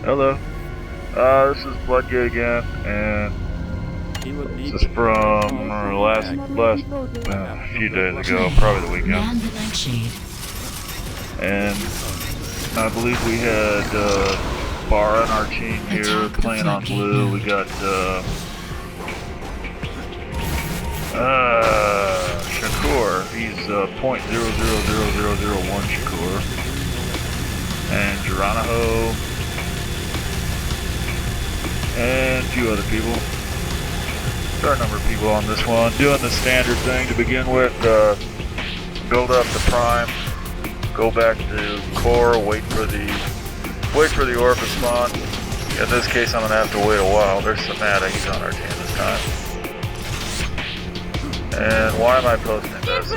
Hello. This is Floodgate again, and this is from last few days ago, probably the weekend. And I believe we had Bar on our team here playing on blue. We got Shakur. He's .000001 Shakur, and Geronimo. And a few other people. There are a number of people on this one. Doing the standard thing to begin with. Build up the prime. Go back to core. Wait for the orb to spawn. In this case, I'm gonna have to wait a while. There's Samata. He's on our team this time. And why am I posting this?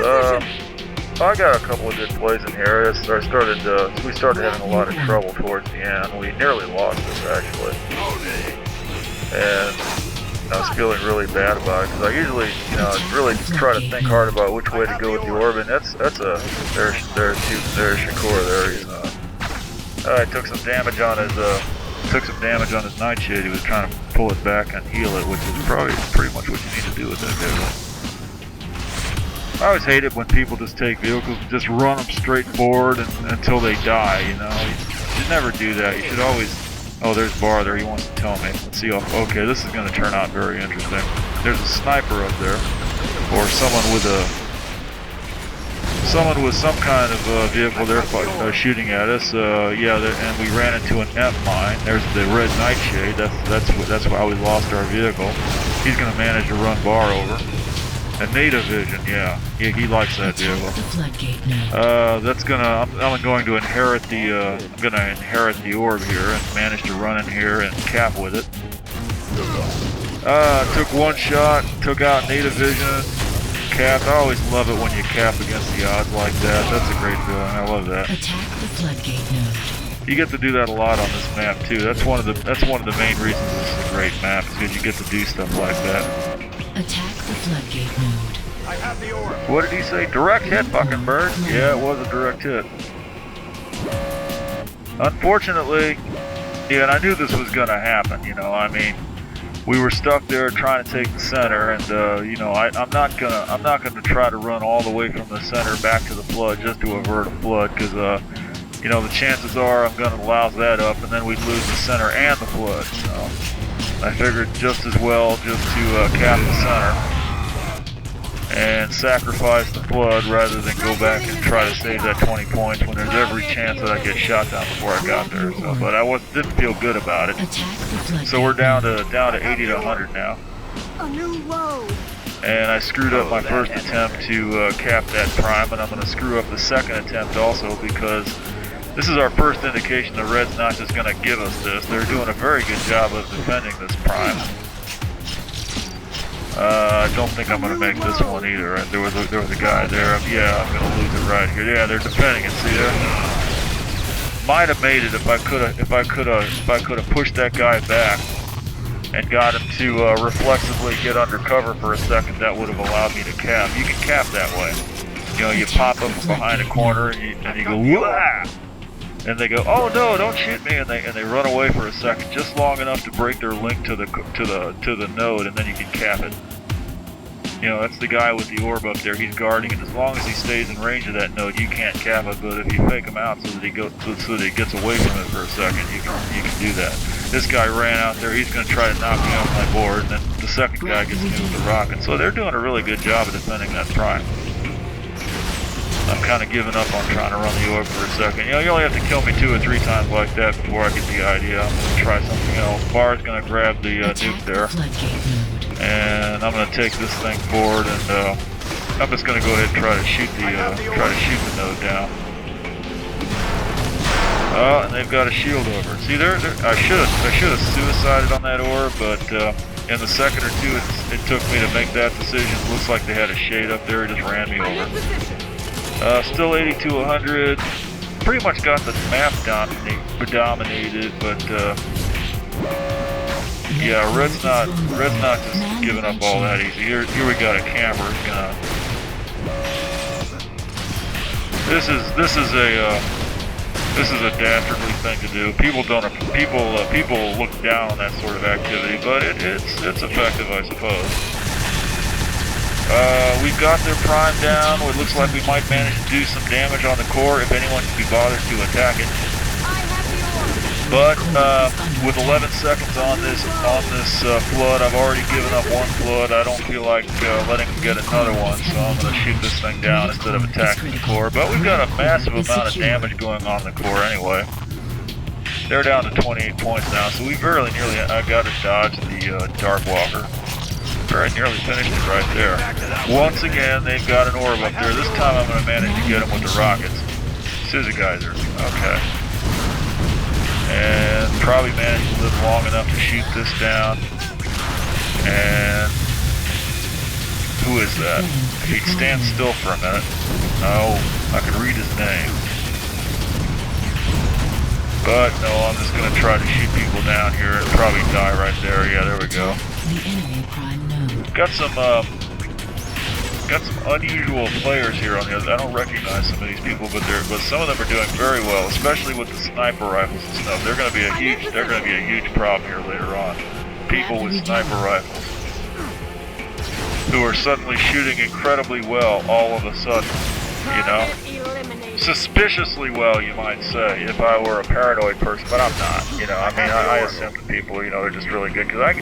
I got a couple of good plays in here. We started having a lot of trouble towards the end. We nearly lost this actually. And I was feeling really bad about it because I usually, really try to think hard about which way to go with the orb. And there's Shakur there. He's I took some damage on his nightshade. He was trying to pull it back and heal it, which is probably pretty much what you need to do with that vehicle. I always hate it when people just take vehicles and just run them straight forward until they die. You should never do that. You should always. Oh, there's Bar there. He wants to tell me. Let's see. Okay, this is going to turn out very interesting. There's a sniper up there, or someone with some kind of vehicle there shooting at us. And we ran into an F mine. There's the red nightshade. That's why we lost our vehicle. He's going to manage to run Bar over. A native vision, yeah, he likes that vehicle. I'm going to inherit the orb here and manage to run in here and cap with it. Took one shot, took out native vision, capped. I always love it when you cap against the odds like that. That's a great feeling. I love that. Attack the floodgate node. You get to do that a lot on this map too. That's one of the main reasons this is a great map, because you get to do stuff like that. Attack the floodgate node. I have the orb. What did he say? Direct hit, fucking bird? Yeah, it was a direct hit. Unfortunately, and I knew this was gonna happen. We were stuck there trying to take the center, and I'm not gonna try to run all the way from the center back to the flood just to avert a flood, because the chances are I'm gonna louse that up, and then we'd lose the center and the flood. So I figured just as well just to cap the center and sacrifice the flood rather than go back and try to save that 20 points when there's every chance that I get shot down before I got there. So, but I didn't feel good about it. So we're down to 80 to 100 now. A new low. And I screwed up my first attempt to cap that prime, and I'm going to screw up the second attempt also, because this is our first indication the Red's not just going to give us this. They're doing a very good job of defending this prime. I don't think I'm going to make this one either. There was a guy there. Yeah, I'm going to lose it right here. Yeah, they're defending it. See there? Might have made it if I could have pushed that guy back and got him to reflexively get under cover for a second. That would have allowed me to cap. You can cap that way. You pop up behind a corner and you go, wah! And they go, oh no, don't shoot me, and they run away for a second, just long enough to break their link to the node, and then you can cap it. That's the guy with the orb up there. He's guarding it. As long as he stays in range of that node, you can't cap it. But if you fake him out so that he gets away from it for a second, you can do that. This guy ran out there. He's going to try to knock me off my board, and then the second guy gets me with the rocket. So they're doing a really good job of defending that prime. I'm kind of giving up on trying to run the orb for a second. You only have to kill me 2 or 3 times like that before I get the idea. I'm going to try something else. Bar's going to grab the nuke there. And I'm going to take this thing forward, and I'm just going to go ahead and try to shoot the node down. Oh, and they've got a shield over. See, I should have suicided on that orb, but in the second or two it took me to make that decision. Looks like they had a shade up there. It just ran me over. Still 80 to 100. Pretty much got the map dominated, but yeah, Red's not just giving up all that easy. Here we got a camper. This is This is a dastardly thing to do. People look down on that sort of activity, but it's effective, I suppose. We've got their prime down. It looks like we might manage to do some damage on the core if anyone can be bothered to attack it. But with 11 seconds on this flood, I've already given up one flood. I don't feel like letting them get another one, so I'm going to shoot this thing down instead of attacking the core. But we've got a massive amount of damage going on in the core anyway. They're down to 28 points now, so we very nearly got to dodge the Dark Walker. Very nearly finished it right there. Once again, they've got an orb up there. This time I'm going to manage to get them with the rockets. Scissor geysers. Okay. And probably managed to live long enough to shoot this down. And who is that? If he'd stand still for a minute. No, I could read his name. But no, I'm just gonna try to shoot people down here and probably die right there. Yeah, there we go. Got some unusual players here on the other. I don't recognize some of these people, but some of them are doing very well, especially with the sniper rifles and stuff. They're gonna be a huge problem here later on. People with sniper rifles who are suddenly shooting incredibly well all of a sudden, you know. Suspiciously well, you might say, if I were a paranoid person, but I'm not, you know. I mean, I assume that people, you know, they're just really good, because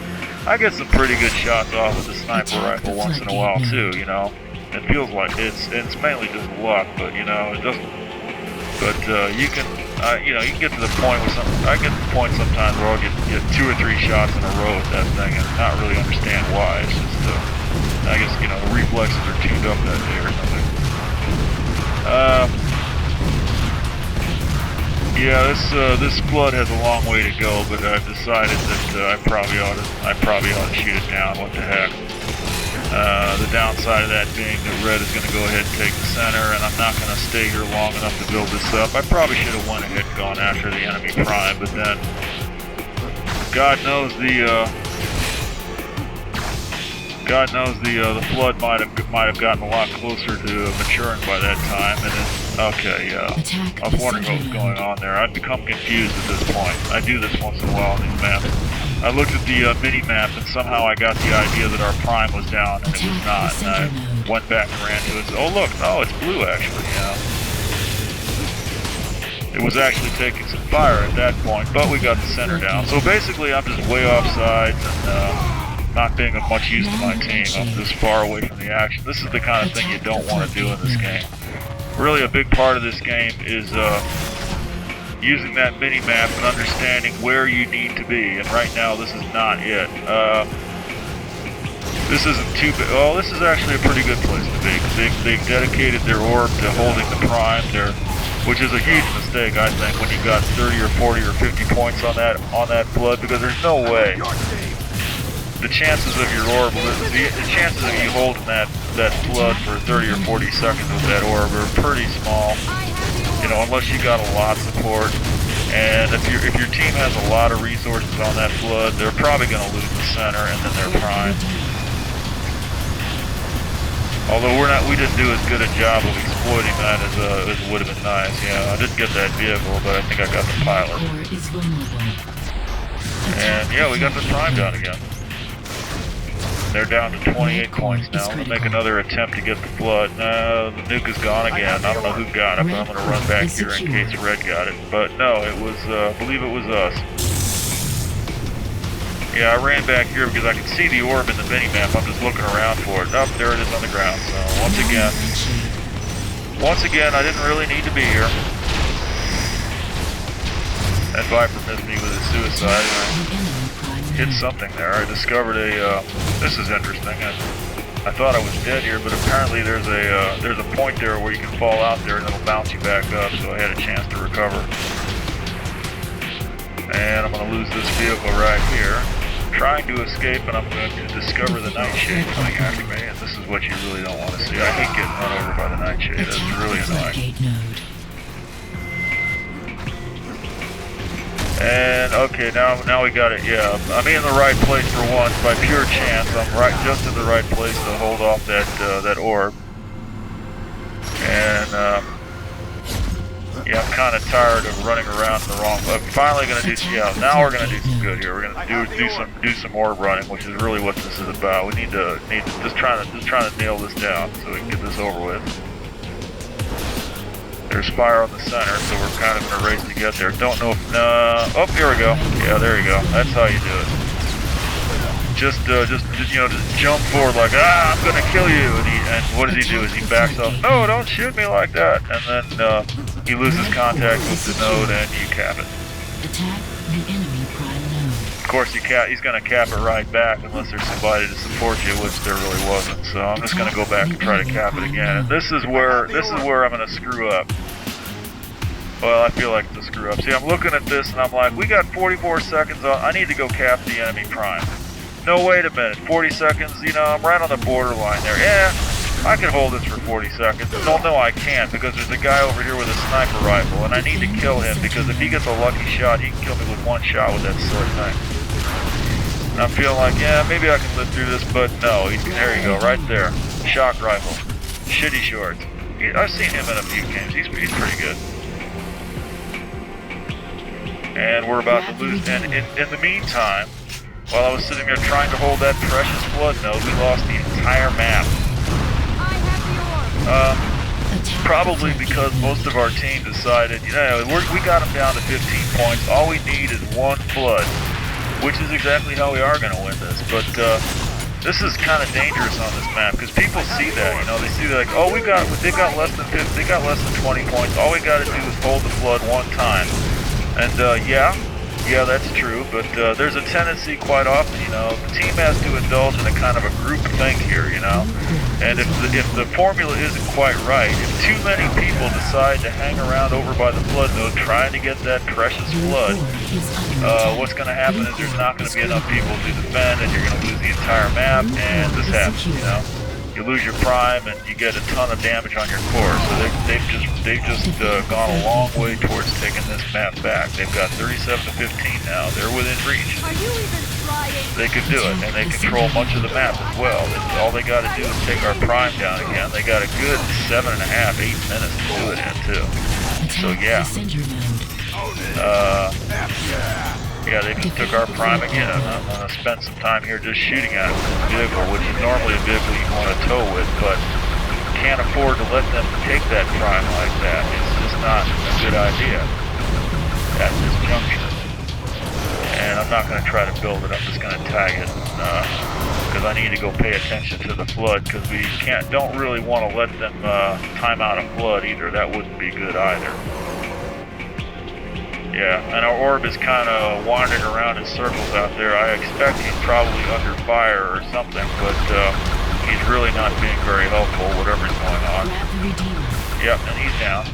I get some pretty good shots off with the sniper rifle once in a while, too, you know. It feels like it's mainly just luck, but, you know, it doesn't, but, you can, you know, you can get to the point where I get to the point sometimes where I'll get 2 or 3 shots in a row at that thing and not really understand why. It's just, I guess, you know, the reflexes are tuned up that day or something. Yeah, this flood has a long way to go, but I've decided that I probably ought to shoot it down. What the heck? The downside of that being that Red is going to go ahead and take the center, and I'm not going to stay here long enough to build this up. I probably should have went ahead and gone after the enemy prime, but then God knows the flood might have gotten a lot closer to maturing by that time, and then, okay, yeah. I was wondering what was going on there. I'd become confused at this point. I do this once in a while on these maps. I looked at the mini-map, and somehow I got the idea that our prime was down, and it was not. And I went back and ran to it and said, oh look, no, it's blue actually, you know. It was actually taking some fire at that point, but we got the center down. So basically, I'm just way offside, and not being of much use to my team. I'm this far away from the action. This is the kind of thing you don't want to do in this game. Really, a big part of this game is using that mini-map and understanding where you need to be. And right now, this is not it. This isn't too bad. Well, this is actually a pretty good place to be, because they've dedicated their orb to holding the prime there, which is a huge mistake, I think, when you got 30 or 40 or 50 points on that flood, because there's no way. The chances of your orb, the chances of you holding that flood for 30 or 40 seconds with that orb are pretty small, you know, unless you got a lot of support. And if your team has a lot of resources on that flood, they're probably going to lose the center and then their prime. Although we didn't do as good a job of exploiting that as would have been nice. Yeah, I didn't get that vehicle, but I think I got the pilot. And yeah, we got the prime down again. They're down to 28 points now. I'm going to make another attempt to get the flood. No, the nuke is gone again. I don't know who got it, but I'm going to run back here in case Red got it. But no, it was, I believe it was us. Yeah, I ran back here because I could see the orb in the mini-map. I'm just looking around for it. Oh, there it is on the ground. So once again, I didn't really need to be here. That Viper missed me with his suicide. Hit something there. I discovered this is interesting. I thought I was dead here, but apparently there's a point there where you can fall out there and it'll bounce you back up, so I had a chance to recover. And I'm going to lose this vehicle right here. I'm trying to escape, and I'm going to discover the nightshade coming after me, and this is what you really don't want to see. I hate getting run over by the nightshade. That's really annoying. And okay, now we got it. Yeah, I'm in the right place for once by pure chance. I'm just in the right place to hold off that orb. And Yeah, I'm kind of tired of running around in the wrong. I'm finally gonna do. Yeah, now we're gonna do some good here. We're gonna do some more running, which is really what this is about. We need to just trying to nail this down so we can get this over with. There's fire on the center, so we're kind of in a race to get there. Don't know if oh, here we go. Yeah, there you go. That's how you do it. Just jump forward like, I'm gonna kill you, and what does he do? Is he backs off? No, don't shoot me like that, and then he loses contact with the node, and you cap it. Attack the enemy prime node. Of course, he's gonna cap it right back unless there's somebody to support you, which there really wasn't. So I'm just gonna go back and try to cap it again. And this is where I'm gonna screw up. Well, I feel like it's a screw up. See, I'm looking at this and I'm like, we got 44 seconds on. I need to go cap the enemy prime. No, wait a minute, 40 seconds, I'm right on the borderline there. Yeah, I can hold this for 40 seconds. No, I can't, because there's a guy over here with a sniper rifle, and I need to kill him, because if he gets a lucky shot, he can kill me with one shot with that sort of thing. And I'm feeling like, yeah, maybe I can live through this, but no, there you go, right there. Shock rifle. Shitty shorts. I've seen him in a few games, he's pretty good. And we're about to lose, and in the meantime, while I was sitting there trying to hold that precious flood node, we lost the entire map. Probably because most of our team decided, we got them down to 15 points. All we need is one flood, which is exactly how we are going to win this. But this is kind of dangerous on this map because people see that, they see like, oh, they got less than 50, they got less than 20 points. All we got to do is hold the flood one time, and yeah, that's true, but there's a tendency quite often, the team has to indulge in a kind of a group thing here, and if the formula isn't quite right, if too many people decide to hang around over by the flood node trying to get that precious flood, what's going to happen is there's not going to be enough people to defend, and you're going to lose the entire map, and this happens, You lose your prime and you get a ton of damage on your core. So they've just gone a long way towards taking this map back. They've got 37 to 15 now. They're within reach. Are you even trying? They can do it, and they control much of the map as well. All they got to do is take our prime down again. They got a good 7.5, 8 minutes to do it in too. So yeah. Yeah, they just took our prime again. I'm going to spend some time here just shooting at the vehicle, which is normally a vehicle you want to tow with, but can't afford to let them take that prime like that. It's just not a good idea at this junction. And I'm not going to try to build it, I'm just going to tag it, because I need to go pay attention to the flood, because we don't really want to let them time out a flood either. That wouldn't be good either. Yeah, and our orb is kind of wandering around in circles out there. I expect he's probably under fire or something, but he's really not being very helpful, whatever's going on. Yep, and he's down.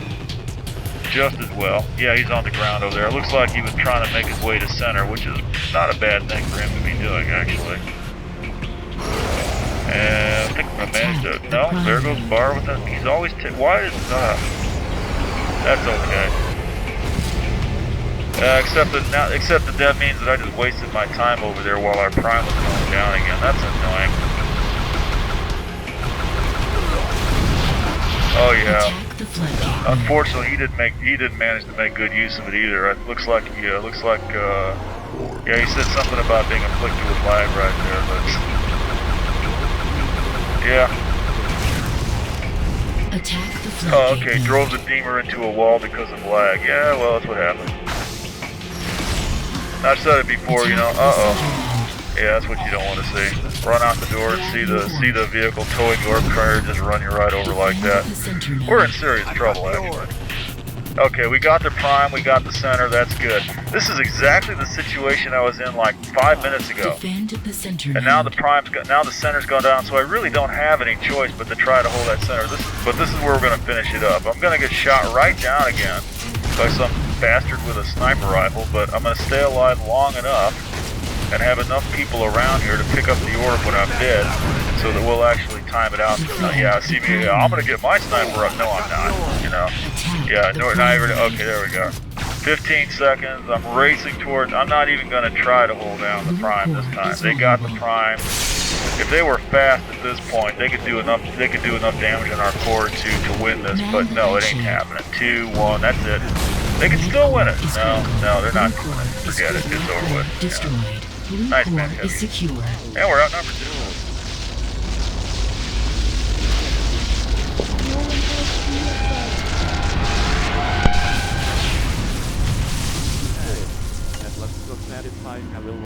Just as well. Yeah, he's on the ground over there. It looks like he was trying to make his way to center, which is not a bad thing for him to be doing, actually. And I think I managed to... No, there goes Bar with him. He's always... Why is... that's okay. Except that that means that I just wasted my time over there while our prime was going down again. That's annoying. Oh yeah. Unfortunately, he didn't manage to make good use of it either. It looks like yeah, he said something about being afflicted with lag right there, but yeah. Attack the oh, okay. Drove the Deemer into a wall because of lag. Yeah, well, that's what happened. I've said it before, Yeah, that's what you don't want to see. Run out the door and see the vehicle towing your car, just run you right over like that. We're in serious trouble, actually. Okay, we got the prime, we got the center, that's good. This is exactly the situation I was in like 5 minutes ago. And now the center's gone down, so I really don't have any choice but to try to hold that center. But this is where we're going to finish it up. I'm going to get shot right down again by some bastard with a sniper rifle, but I'm going to stay alive long enough and have enough people around here to pick up the orb when I'm dead, so that we'll actually time it out. Yeah, see me, I'm going to get my sniper up. No, I'm not, Yeah, no, okay, there we go. 15 seconds, I'm racing towards, I'm not even going to try to hold down the prime this time. They got the prime, If they were fast at this point, they could do enough. They could do enough damage on our core to win this. But no, it ain't happening. 2-1. That's it. They can still win it. No, they're not. Forget it. It's over with. Destroyed. Blue Nice core man, is secure. And we're outnumbered too.